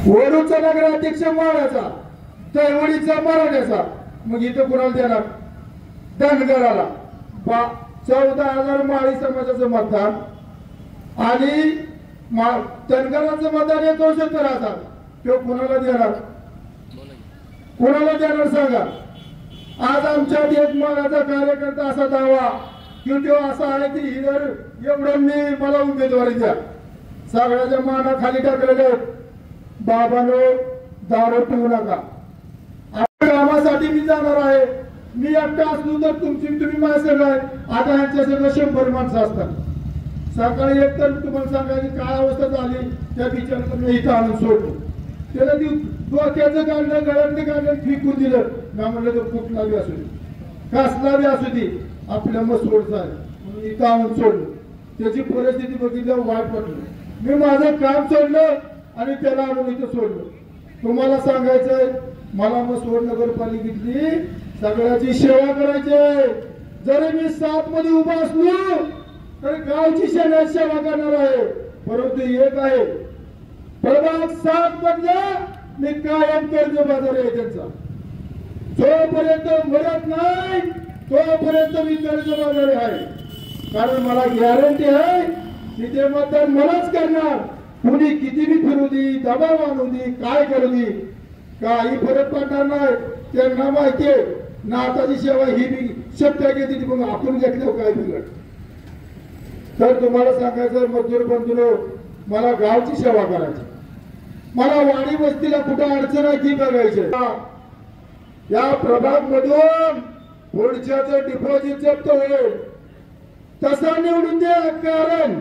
वरूचा नगराध्यक्ष माळ्याचा, तळवडीचा मराठ्याचा, मग इथं कुणाला देणार? धनगराला 14,000 माळी समाजाचं मतदान आणि धनगराचं मतदान 71,000. तो कुणाला देणार? कुणाला देणार सांगा? आज आमच्या एक मागाचा कार्यकर्ता असा दावा की तो असा आहे की हिदर एवढं मी मला उमेदवारी द्या. सगळ्याच्या माना खाली टाकलेले. बाबांनो, दारू पिऊ नका. कामासाठी मी जाणार आहे. मी एकटा असलो तर तुम्ही माझ्या सगळं आहे. आता ह्यांच्या सगळं 100 माणसं असतात. सकाळी एक तर तुम्हाला सांगायची काय अवस्था झाली, त्या बिचाराला मी इथं आणून सोडलो. त्याला ती डोक्याचं काढलं, गळ्यातलं काढलं, फेकून दिलं. मी म्हणलं तो कुठला बी असू दे, कसला बी असू दे, आपल्या मसवडचा आहे म्हणून इथं आणून सोडलं. त्याची परिस्थिती बघितल्यावर वाईट वाटलं. मी माझं काम सोडलं आणि त्याला आणून इथं सोडलं. तुम्हाला सांगायचंय, मला मसवड नगरपालिकेतली सगळ्याची सेवा करायची. जरी मी 7 मध्ये उभा असलो तर गावची सेवा करणार आहे. परंतु एक आहे, प्रभाग 7 मधला मी कायम कर्ज बाजार आहे त्यांचा. जोपर्यंत मरत नाही तोपर्यंत मी कर्ज बाजार आहे. कारण मला गॅरंटी आहे तिथे मतदान मलाच करणार. कुणी किती बी फिरू दे, दबाव आणू दे, काय करू दे, काही फरक पडणार नाही. त्यांना माहितीये नाताची सेवा ही बी शब्द घेतली, मग आपण घेतल्यावर काय बिघड. तर तुम्हाला सांगायचं मजदूर बंधूंनो, मला गावची सेवा करायची. मला वाडी वस्तीला कुठं अडचण आहे ती बघायची. या प्रभाग मधून पुढच्याचं डिपॉझिट जप्त होईल तसा निवडून द्या. कारण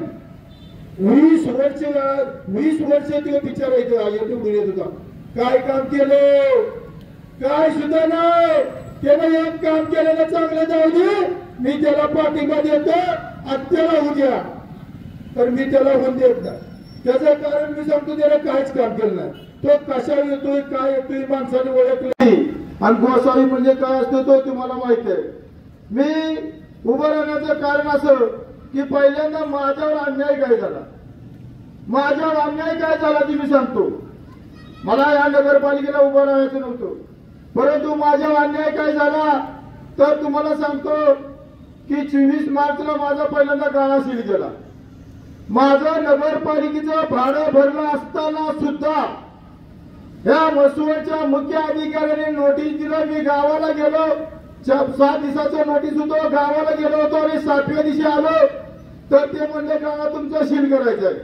20 वर्ष तो बिचारा इथं निवडून येत होता. काय काम केलं? काय सुद्धा नाही. त्यानं एक काम केलेलं चांगलं जाऊ दे, मी त्याला पाठिंबा देतो. त्याला होऊ द्या, तर मी त्याला होऊन देत नाही. त्याचं कारण मी सांगतो, त्याला काहीच काम केलं नाही. तो कशा येतोय, काय येतोय, माणसाने ओळखलं. आणि गोसावी म्हणजे काय असतो तो तुम्हाला माहित आहे. मी उभं राहण्याचं कारण असं की पहिल्यांदा माझ्यावर अन्याय काय झाला. माझ्यावर अन्याय काय झाला ती मी सांगतो. मला या नगरपालिकेला उभं राहायचं नव्हतं, परंतु माझ्यावर अन्याय काय झाला तर तुम्हाला सांगतो की 24 मार्चला माझा पहिल्यांदा गाळा सील केला. माझं नगरपालिकेचं भाडं भरलं असताना सुद्धा या मसवडच्या मुख्य अधिकाऱ्याने नोटीस दिलं. मी गावाला गेलो, 7 दिवसाचं नोटीस होतो. गावाला गेलो होतो आणि 7व्या दिवशी आलो तर ते म्हणले गाळा तुमचा सील करायचा आहे,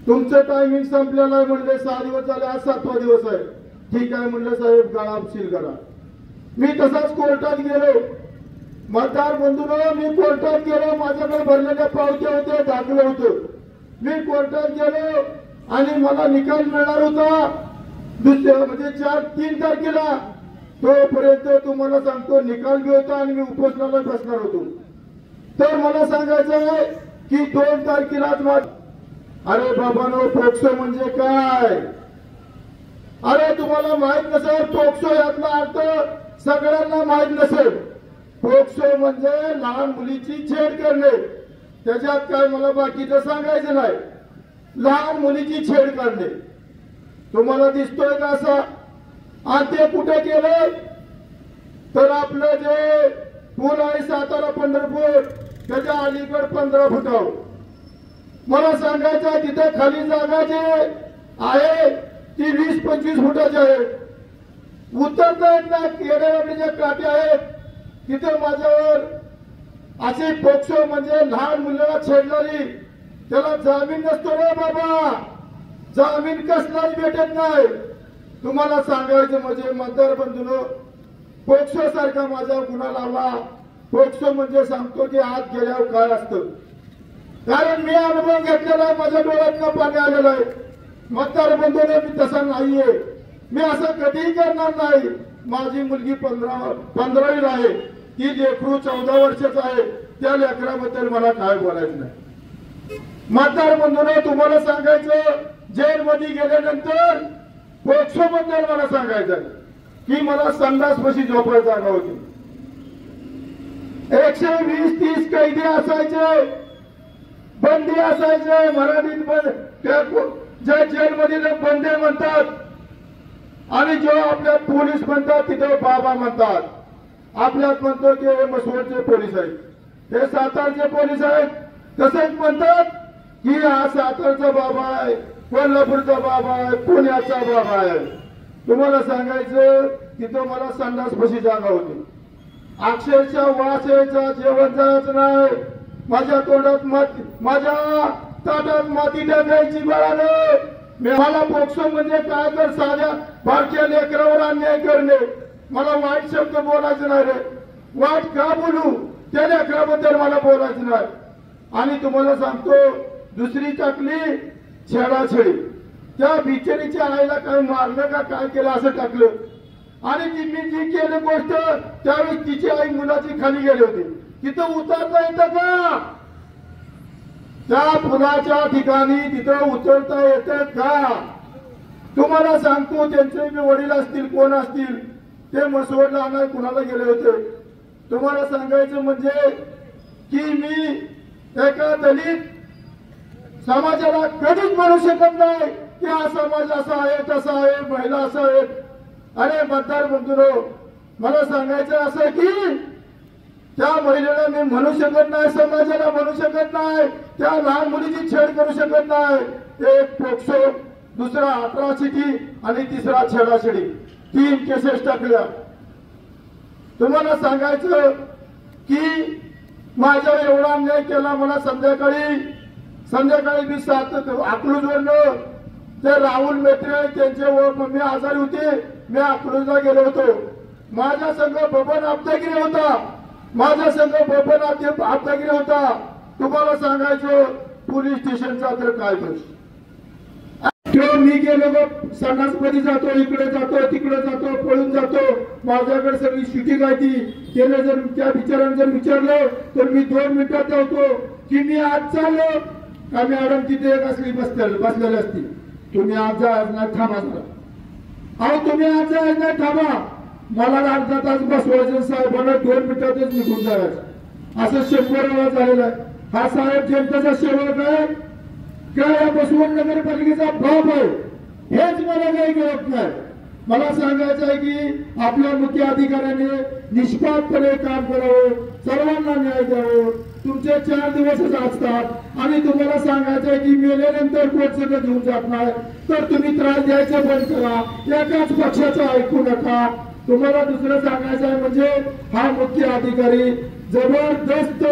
तुमचं टायमिंग संपलेलं आहे. म्हणले 6 दिवस झाले, आज 7वा दिवस आहे. ठीक आहे म्हणलं साहेब, गाळा सील करा. मी तसाच कोर्टात गेलो. मतदार बंधूंनो, मी कोर्टात गेलो. माझ्याकडे भरलेल्या पावत्या होत्या, दाखलं होतं. मी कोर्टात गेलो आणि मला निकाल मिळणार होता दुसऱ्या म्हणजे 3 तारखेला. तोपर्यंत तुम्हाला सांगतो निकाल बी होता आणि मी उपोषणाला बसणार होतो. तर मला सांगायचं आहे की 2 तारखेलाच अरे बाबांनो, पोक्सो म्हणजे काय? अरे तुम्हाला माहित नसेल पोक्सो यातला अर्थ, सगळ्यांना माहित नसेल. पोक्सो म्हणजे लहान मुलीची छेड करणे. त्याच्यात काय मला बाकीचं सांगायचं नाही. लहान मुलीची छेड करणे तुम्हाला दिसतोय का असं? आणि ते कुठे केलं तर आपलं जे पूल आहे सातारा पंढरपूर त्याच्या अलीकड 15 फुटावर. मला सांगायचं तिथे खाली जागा जे आहे ती 20-25 फुटाची आहे. उतरता येत ना, केड्यावाडीच्या काठी आहेत तिथे माझ्यावर अशी पोक्सो म्हणजे लहान मुलाला छेडणारी, त्याला जामीन नसतो रे बाबा. जामीन कसलाच भेटत नाही. तुम्हाला सांगायचं म्हणजे मतदार बंधूंनो, पोक्सो सारखा माझ्यावर गुन्हा लावला. पोक्सो म्हणजे सांगतो की आत गेल्यावर काय असतं. कारण मी अनुभव घेतलेला आहे, माझ्या डोळ्यातनं पाणी आलेलं आहे. मतदार बंधूंनो, मी तसा नाहीये. मी असं कधीही करणार नाही. माझी मुलगी 15वीला आहे, ती लेकरू 14 वर्षाचा आहे. त्या लेकराबद्दल मला काय बोलायचं नाही. मतदार बंधूंनो, तुम्हाला सांगायचं, जेलमध्ये गेल्यानंतर पोक्सो बद्दल मला सांगायचं की मला संडासपाशी झोपायची जागा होती. 120-30 कैदी असायचे, बंदी असायचे. मराठीत ज्या जेलमध्ये बंदे म्हणतात आणि जो आपल्या पोलीस म्हणतात तिथे बाबा म्हणतात. आपल्यात म्हणतो की हे मसवडचे पोलीस आहेत, हे सातारचे पोलीस आहेत. तसेच म्हणतात की हा सातारचा बाबा आहे, कोल्हापूरचा बाबा आहे, पुण्याचा बाबा आहे. तुम्हाला सांगायचं तिथं मला संडासपाशी जागा होती. अक्षरशः वास यायचा, जेवण जायचं नाही. माझ्या तोंडात माझ्या ताटात माती टाकायची बाळाने. मला पोक्सो म्हणजे काय तर साध्या बारक्या लेकरावर अन्याय करणे. मला वाईट शब्द बोलायचे नाही रे. वाईट का बोलू, त्या लेकराबद्दल मला बोलायचं नाही. आणि तुम्हाला सांगतो दुसरी टाकली छेडाछेडी. त्या बिचारीच्या आईला काय मारलं का काय केलं असं टाकलं. आणि मी जी केली गोष्ट त्यावेळी तिची आई मुलाची खाली गेली होती. तिथं उतरता येतं का? त्या पुलाच्या ठिकाणी तिथं उतरता येतं का? तुम्हाला सांगतो त्यांचे मी वडील असतील कोण असतील ते मसवडला आणाय कुणाला गेले होते. तुम्हाला सांगायचं म्हणजे की मी एका दलित समाजाला कधीच म्हणू शकत नाही की हा समाज असा आहे तसा आहे, महिला असं आहेत. अरे मतदार बंधूंनो, मला सांगायचं असं की त्या महिलेला मी म्हणू शकत नाही, समाजाला म्हणू शकत नाही, त्या लहान मुलीची छेड करू शकत नाही. एक पोक्सो, दुसरा अट्रॉसिटी आणि तिसरा छेडाछेडी, 3 केसेस टाकल्या. तुम्हाला सांगायचं की माझ्यावर एवढा अन्याय केला. मला संध्याकाळी मी अकलूजवरनं ते राहुल मेत्रे त्यांचे मी आजारी होते, मी अकलूजला गेलो होतो. माझ्या संघ बबन आपदागिरी होता, माझ्या संघ बबन आपदागिरी होता. तुम्हाला सांगायचं पोलीस स्टेशनचा तर काय दोष. मी गेलो संडासमध्ये जातो, इकडे जातो तिकडे जातो, पळून जातो. माझ्याकडे सगळी शूटिंग आहे ती. त्याने जर त्या बिचाराने जर विचारलं तर मी 2 मिनिटात जातो की मी आज चाललो का मॅडम तिथे एक असली बसलेली असती. तुम्ही आज जा, आज नाही, थांबा जरा. अहो तुम्ही आज जा, आज नाही, थांबा. मला अर्धा तास बसवायचं, साहेबांना 2 मिनिटातच निघून जायचं. असं 100 वेळा झालेलं आहे. हा साहेब जनतेचा सेवक आहे काय या बसवड नगरपालिकेचा बाप आहे हेच मला काही कळत नाही. मला सांगायचं आहे की आपल्या मुख्य अधिकाऱ्याने निष्पापपणे काम करावं, सर्वांना न्याय द्यावं. तुमचे 4 दिवसच असतात आणि तुम्हाला सांगायचं आहे की मेल्यानंतर कोण सगळं घेऊन जात नाही. तर तुम्ही त्रास द्यायचं बंद करा, एकाच पक्षाचं ऐकू नका. तुम्हाला दुसरं सांगायचं आहे म्हणजे हा मुख्य अधिकारी जबरदस्त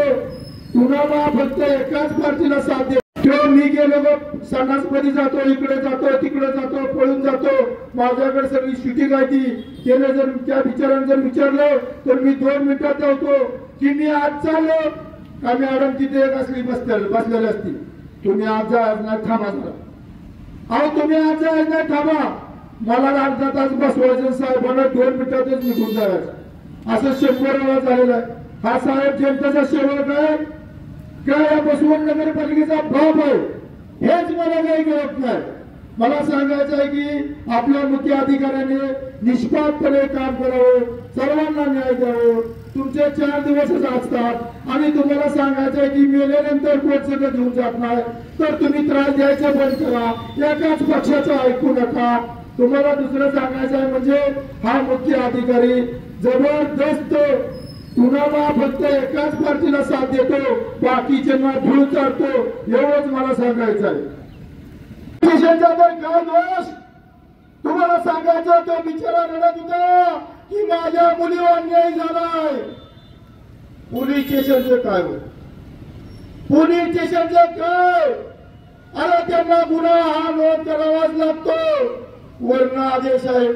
कुणाला फक्त एकाच पार्टीला साथ देतो. मी गेलो संडासमध्ये जातो, इकडे जातो तिकडे जातो, पळून जातो. माझ्याकडे सगळी शूटिंग आहे ती. त्याने जर त्या बिचाराने जर विचारलं तर मी 2 मिनिटात जातो की मी आज चाललो का मॅडम तिथे एक असली बसलेली असती. तुम्ही आज जा, आज नाही, थांबा जरा. अहो तुम्ही आज जा, आज नाही, थांबा. मला अर्धा तास बसवायचं, साहेबांना 2 मिनिटातच निघून जायचं. असं 100 वेळा झालेलं आहे. हा साहेब जनतेचा सेवक आहे काय या बसवड नगरपालिकेचा बाप आहे हेच मला काही कळत नाही. मला सांगायचं आहे की आपल्या मुख्य अधिकाऱ्याने निष्पापपणे काम करावं, सर्वांना न्याय द्यावं. तुमचे 4 दिवसच असतात आणि तुम्हाला सांगायचं आहे की मेल्यानंतर कोण सगळं घेऊन जात नाही. तर तुम्ही त्रास द्यायचं बंद करा, एकाच पक्षाचं ऐकू नका. तुम्हाला दुसरं सांगायचं आहे म्हणजे हा मुख्य अधिकारी जबरदस्त कुणाला फक्त एकाच पार्टीला साथ देतो, बाकीच्यांना धूळ चालतो, एवढंच मला सांगायचं आहे. देशाचा तर काय दोष. तुम्हाला सांगायचं तो बिचारा रडत होता की माझ्या मुलीवर अन्याय झालाय. पोलीस स्टेशनचे काय होय, पोलीस स्टेशनचे काय. अरे त्यांना गुन्हा हा नोंद करावाच लागतो, वर्ण आदेश आहे.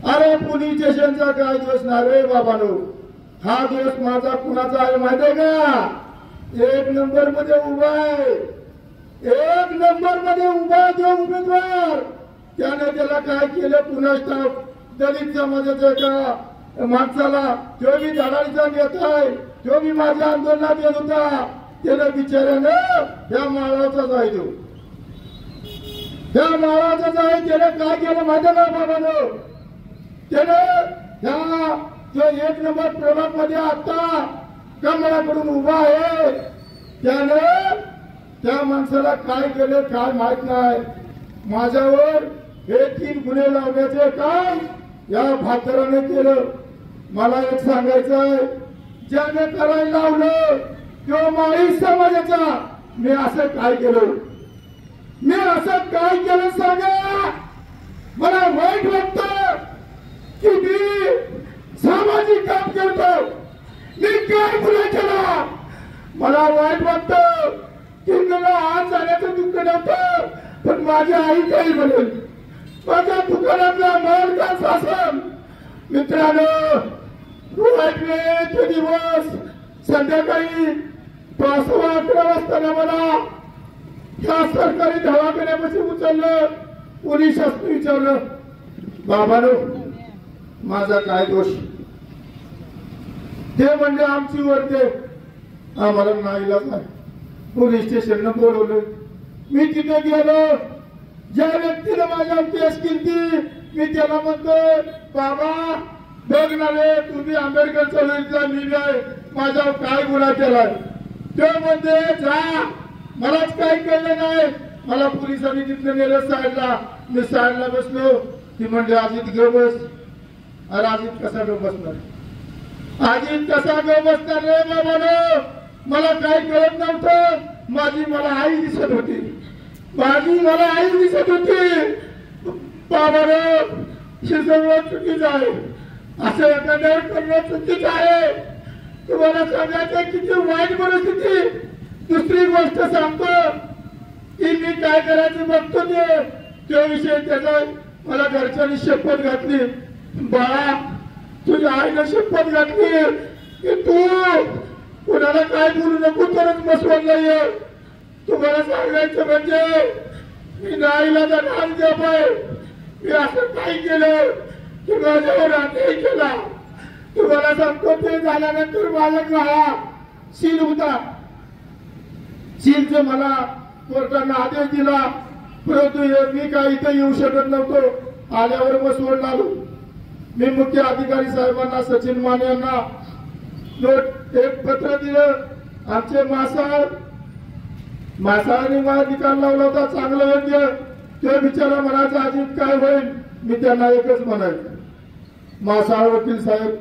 अरे पोलीस स्टेशनचा काय दोष ना रे बाबानो. हा दोष माझा कुणाचा आहे माहितीये का? 1 नंबर मध्ये उभा आहे, 1 नंबर मध्ये उभा जो उमेदवार त्याने त्याला काय केलं कुणास ठाऊक. दलित समाजाच्या एका माणसाला तो मी धडाडीचा नेता आहे, तो मी माझ्या आंदोलनात येत होता. त्याने बिचाऱ्यानं त्या माळाचाच आहे, तो त्या माळाचाच आहे. त्याने काय केलं माहिती का बाबानो? त्याने ह्या जो 1 नंबर प्रभाग मध्ये आता कमळाकडून उभा आहे त्याने त्या माणसाला काय केलं काय माहित नाही. माझ्यावर हे 3 गुन्हे लावण्याचे काम या भाकराने केलं. मला एक सांगायचं आहे, ज्याने करायला लावलं किंवा माळी समाजाचा मी असं काय केलं, मी असं काय केलं सांगा. मला वाईट वाटतं की मी सामाजिक काम करतो, मी काय गुन्हा केला. मला वाईट वाटतं की मला आज जाण्याचं दुःख नव्हतं, पण माझी आई काही बनेल, माझ्या दुकानातला माल का सासन. मित्रांनो, वाईट वेळेचे दिवस संध्याकाळी 11 वाजता मला त्या सरकारी दवाखान्यापाशी उचललं. पोलीस शास्त्री विचारलं, बाबानो माझा काय दोष. ते म्हणजे आमची वर्ते, आम्हाला नाईलाज नाही. पोलीस स्टेशनला बोलवलं. मी तिथे गेलो. ज्या व्यक्तीने माझ्या केस केली मी त्याला म्हणतो, बाबा बघ ना रे, तुम्ही आंबेडकर चळवळीतला मी आहे, माझ्यावर काय गुन्हा केलाय. ते म्हणते जा, मलाच काही कळलं नाही. मला पोलिसांनी तिथं नेलं साईडला. मी साईडला बसलो. ती म्हणजे अजित ग बस. अरे अजित कसा ग बसणार, अजित कसा ग बसणार रे बाबानो. मला काही कळत नव्हतं. मला आई दिसत होती, मला आई दिसत होती. बाबानो हे सगळं चुकीचं आहे, असं एखाद्यावर करणं चुकीचं आहे. तुम्हाला सांगायचं किती वाईट परिस्थिती. दुसरी गोष्ट सांगतो की मी काय करायचं बघतो ते विषय त्याचा मला घरच्यांनी शपथ घातली. बाळा तुझ्या आईनं शपथ घातली की तू कोणाला काय बोलू नको, तरच बसवायला ये. तुम्हाला सांगायचं म्हणजे मी नाईला जाणार आहे. मी असं काय केलं की माझ्यावर अन्याय केला. तुम्हाला सांगतो ते झाल्यानंतर माझा गळा सील होता. सीलचं मला कोर्टानं आदेश दिला, परंतु मी काय इथे येऊ शकत नव्हतो. आल्यावर बसवून आलो. मी मुख्य अधिकारी साहेबांना, सचिन माने यांना एक पत्र दिलं. आमचे मासाळाने मला निकाल लावला होता चांगलं योग्य. ते बिचारा म्हणायचं अजित काय होईल. मी त्यांना एकच म्हणायचं, मासाळ वकील साहेब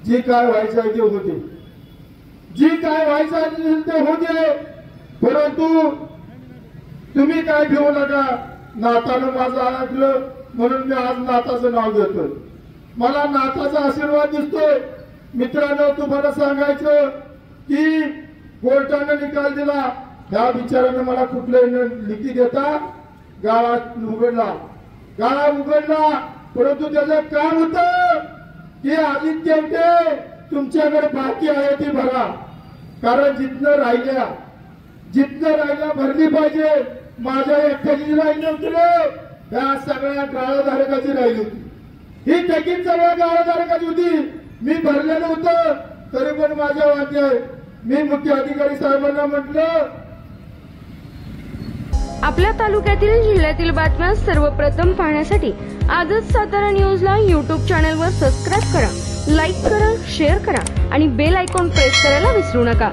जी काय व्हायचं आहे ते होते, जी काय व्हायचं आहे ते होते, परंतु तुम्ही काय घेऊ नका. नातानं माझं ऐकलं म्हणून मी आज नाताचं नाव घेतोय. मला नाताचा आशीर्वाद दिसतोय. मित्रांनो तुम्हाला सांगायचं की कोर्टानं निकाल दिला. ह्या बिचारानं मला कुठलंही लिखी देता गाळा उघडला, परंतु त्याचं काम होतं की अजित केवटे तुमच्याकडे बाकी आहे ती भरा. कारण जिथनं राहिल्या भरली पाहिजे. माझ्या एकट्याची राहिली नव्हती, त्या सगळ्या गाळाधारकाची राहिली होती. ही देखील सगळ्या गाळाधारकाची होती. मी भरलेलं होतं तरी पण माझ्या वाटे आहे. मी मुख्य अधिकारी साहेबांना म्हटलं, आपल्या तालुक्यातील जिल्ह्यातील बातम्या सर्वप्रथम पाहण्यासाठी आजच सातारा न्यूजला YouTube चॅनलवर सबस्क्राईब करा, लाईक करा, शेअर करा आणि बेल आयकॉन प्रेस करायला विसरू नका.